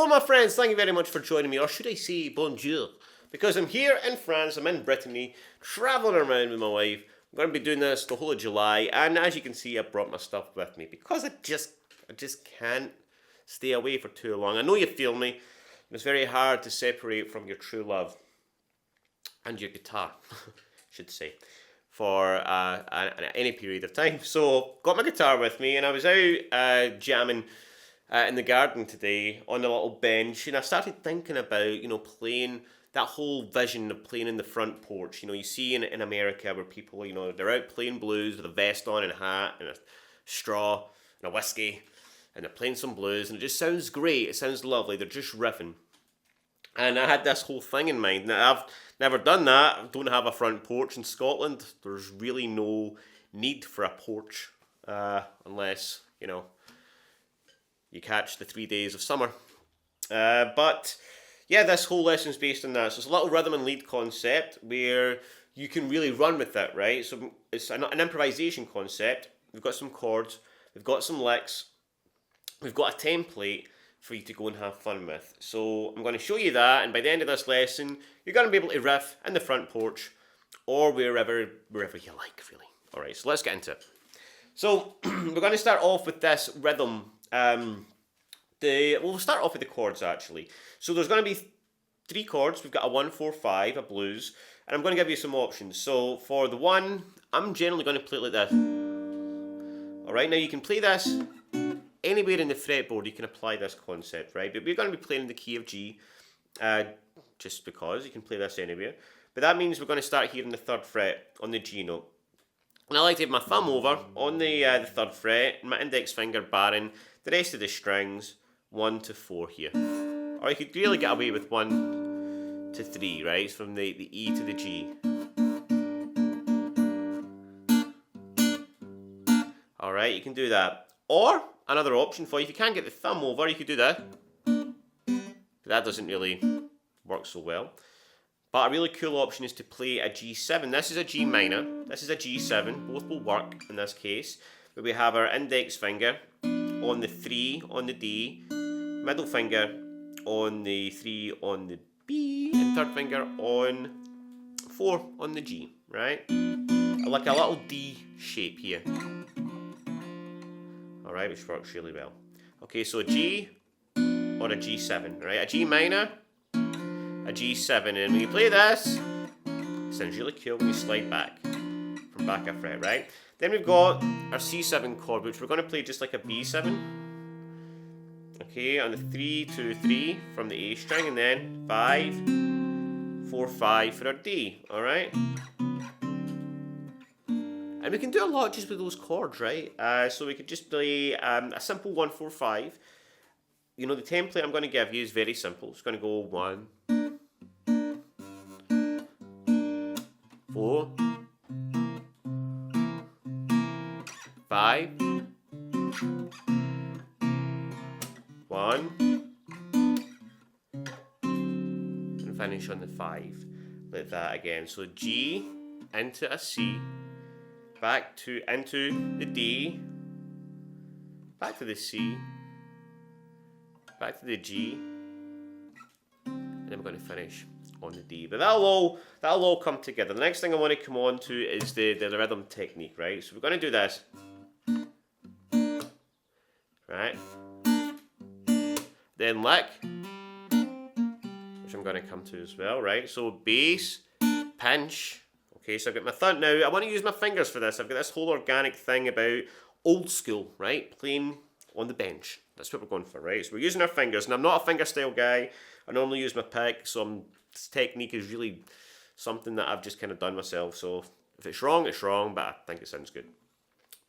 Hello my friends, thank you very much for joining me, or should I say bonjour, because I'm here in France, I'm in Brittany, travelling around with my wife. I'm going to be doing this the whole of July, and as you can see, I brought my stuff with me, because I just can't stay away for too long. I know you feel me, it's very hard to separate from your true love, and your guitar, should say, for any period of time. So, got my guitar with me, and I was out jamming in the garden today on a little bench, and I started thinking about, playing that whole vision of playing in the front porch. You see in America where people, they're out playing blues with a vest on and a hat and a straw and a whiskey, and they're playing some blues, and it just sounds great. It sounds lovely. They're just riffing. And I had this whole thing in mind. Now, I've never done that. I don't have a front porch in Scotland. There's really no need for a porch unless, you catch the 3 days of summer. But yeah, this whole lesson's based on that. So it's a little rhythm and lead concept where you can really run with it, right? So it's an improvisation concept. We've got some chords, we've got some licks, we've got a template for you to go and have fun with. So I'm going to show you that, and by the end of this lesson, you're going to be able to riff in the front porch or wherever you like, really. All right, so let's get into it. So we're going to start off with this rhythm. We'll start off with the chords actually. So there's going to be 3 chords. We've got a 1, 4, 5, a blues, and I'm going to give you some options. So for the 1, I'm generally going to play it like this. All right, now you can play this anywhere in the fretboard. You can apply this concept, right? But we're going to be playing in the key of G, just because you can play this anywhere. But that means we're going to start here in the 3rd fret on the G note. And I like to have my thumb over on the 3rd fret, and my index finger barring the rest of the strings 1 to 4 here. Or you could really get away with 1 to 3, right? It's from the E to the G. Alright, you can do that. Or, another option for you, if you can't get the thumb over, you could do that. But that doesn't really work so well. But a really cool option is to play a G7. This is a G minor, this is a G7, both will work in this case. But we have our index finger on the 3 on the D, middle finger on the 3 on the B, and 3rd finger on 4 on the G, right? Like a little D shape here. Alright, which works really well. Okay, so a G or a G7, right? A G minor, a G7, and when you play this, it sounds really cool when you slide back from back a fret, right? Then we've got our C7 chord, which we're going to play just like a B7. Okay, on the 3, 2, 3 from the A string, and then 5, 4, 5 for our D, alright? And we can do a lot just with those chords, right? So we could just play a simple 1, 4, 5. The template I'm going to give you is very simple. It's going to go 1, 4, 5, 1, and finish on the 5, like that again. So G into a C, back into the D, back to the C, back to the G, and then we're going to finish on the D. But that'll all come together. The next thing I want to come on to is the rhythm technique, right? So we're going to do this. Right? Then lick, which I'm going to come to as well, right? So bass, pinch. Okay, so I've got my thumb now. I want to use my fingers for this. I've got this whole organic thing about old school, right? Playing on the bench. That's what we're going for, right? So we're using our fingers, and I'm not a fingerstyle guy. I normally use my pick, so this technique is really something that I've just kind of done myself. So if it's wrong, but I think it sounds good.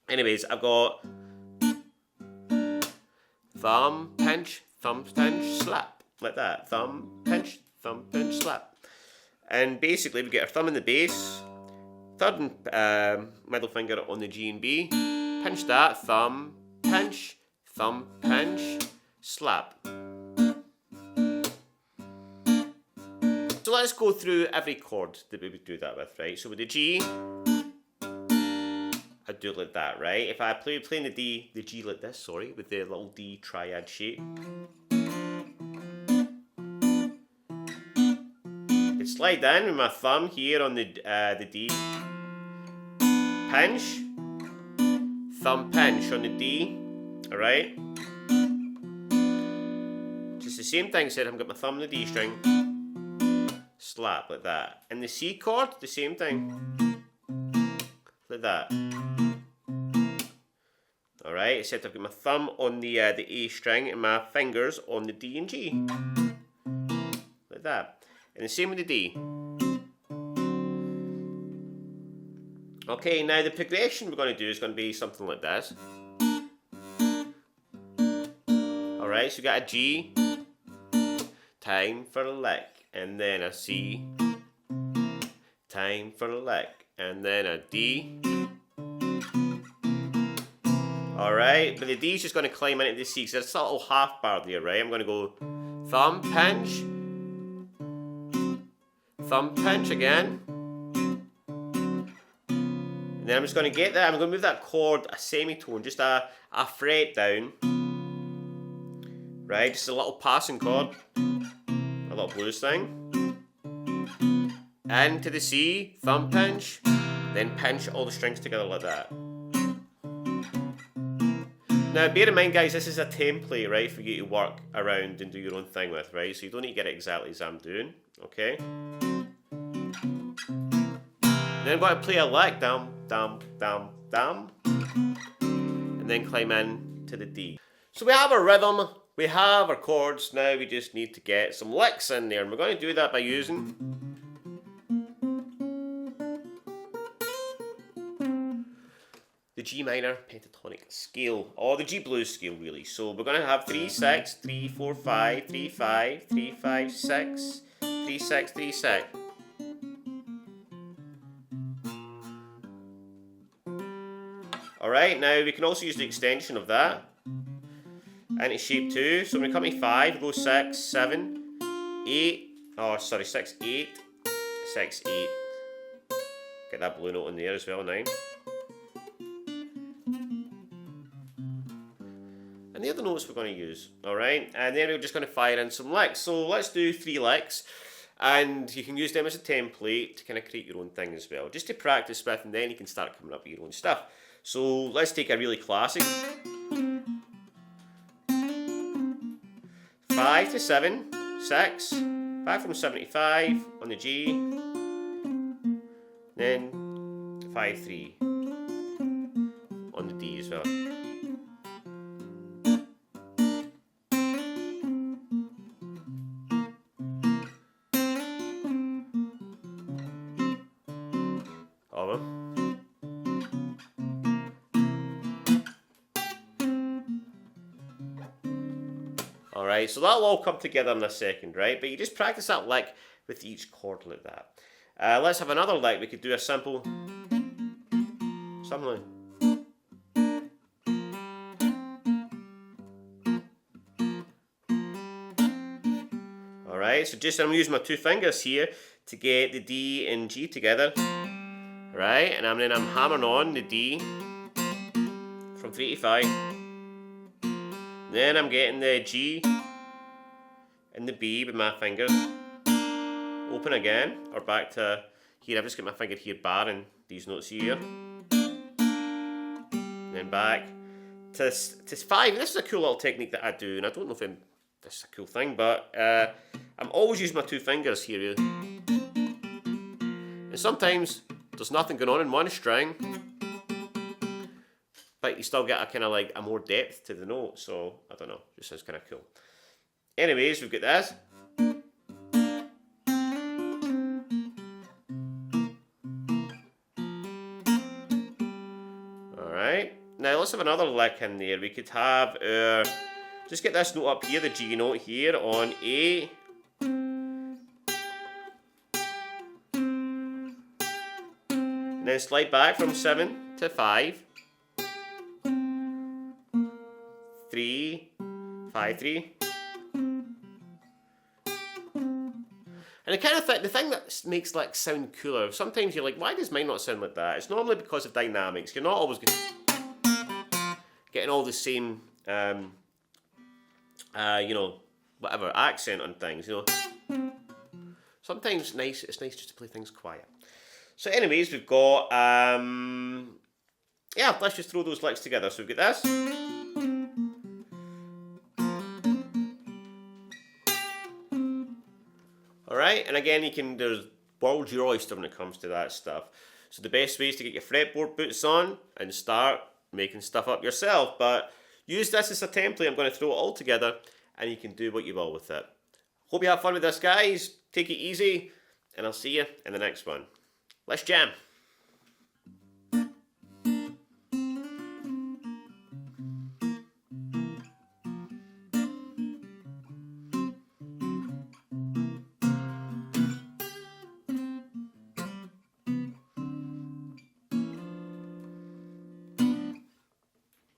Anyways, I've got thumb, pinch, slap. Like that. Thumb, pinch, slap. And basically we get our thumb in the bass, 3rd and middle finger on the G and B, pinch that, thumb, pinch, slap. So let's go through every chord that we would do that with, right? So with the G, I'd do it like that, right? If I playing the G like this, with the little D triad shape. slide in with my thumb here on the D, pinch, thumb pinch on the D, alright? Just the same thing, said I've got my thumb on the D string, slap like that. And the C chord, the same thing, like that. Alright, except I've got my thumb on the A string and my fingers on the D and G. Like that. And the same with the D. Okay, now the progression we're going to do is going to be something like this. Alright, so we got a G, time for a lick, and then a C, time for a lick, and then a D. Alright, but the D is just going to climb into the C, so there's a little half bar there, right? I'm going to go thumb, pinch, thumb, pinch again. And then I'm just going to get that, I'm going to move that chord a semitone, just a fret down. Right, just a little passing chord, a little blues thing. Into the C, thumb pinch, then pinch all the strings together like that. Now, bear in mind, guys, this is a template, right, for you to work around and do your own thing with, right? So you don't need to get it exactly as I'm doing, okay? Then I'm going to play a lick, dum, dum, dum, dum, and then climb in to the D. So we have our rhythm, we have our chords, now we just need to get some licks in there, and we're going to do that by using the G minor pentatonic scale, or the G blues scale really. So we're going to have 3, 6, 3, 4, 5, 3, 5, 3, 5, 6, 3, 6, 3, 6. Alright, now we can also use the extension of that into shape 2. So when we come to 5, we go 6, 7, 8, 6, 8, 6, 8. Get that blue note in there as well, 9. And the other notes we're going to use, alright? And then we're just going to fire in some licks. So let's do 3 licks, and you can use them as a template to kind of create your own thing as well, just to practice with, and then you can start coming up with your own stuff. So let's take a really classic. 5 to 7, 6, back from 75 on the G, then 5, 3 on the D as well. All of them. Alright, so that'll all come together in a second, right? But you just practice that lick with each chord like that. Let's have another lick. We could do a simple something like. Alright, so just I'm using my 2 fingers here to get the D and G together. Right, and then I'm hammering on the D from 3 to 5. Then I'm getting the G and the B with my fingers. Open again, or back to here. I've just got my finger here barring these notes here. Then back to 5. This is a cool little technique that I do, and I don't know if this is a cool thing, but I'm always using my 2 fingers here. And sometimes there's nothing going on in one string, but you still get a kind of like a more depth to the note, so I don't know, just sounds kind of cool. Anyways, we've got this. Alright, now let's have another lick in there. We could have our, just get this note up here, the G note here on A. And then slide back from 7 to 5. 3, 5, 3. And the thing that makes like sound cooler, sometimes you're like, why does mine not sound like that? It's normally because of dynamics. You're not always getting all the same, you know, whatever accent on things, you know. sometimes it's nice just to play things quiet. So anyways, we've got, yeah, let's just throw those licks together. So we've got this. Alright, and again, there's world's your oyster when it comes to that stuff. So the best way is to get your fretboard boots on and start making stuff up yourself. But use this as a template. I'm going to throw it all together and you can do what you will with it. Hope you have fun with this, guys. Take it easy and I'll see you in the next one. Let's jam.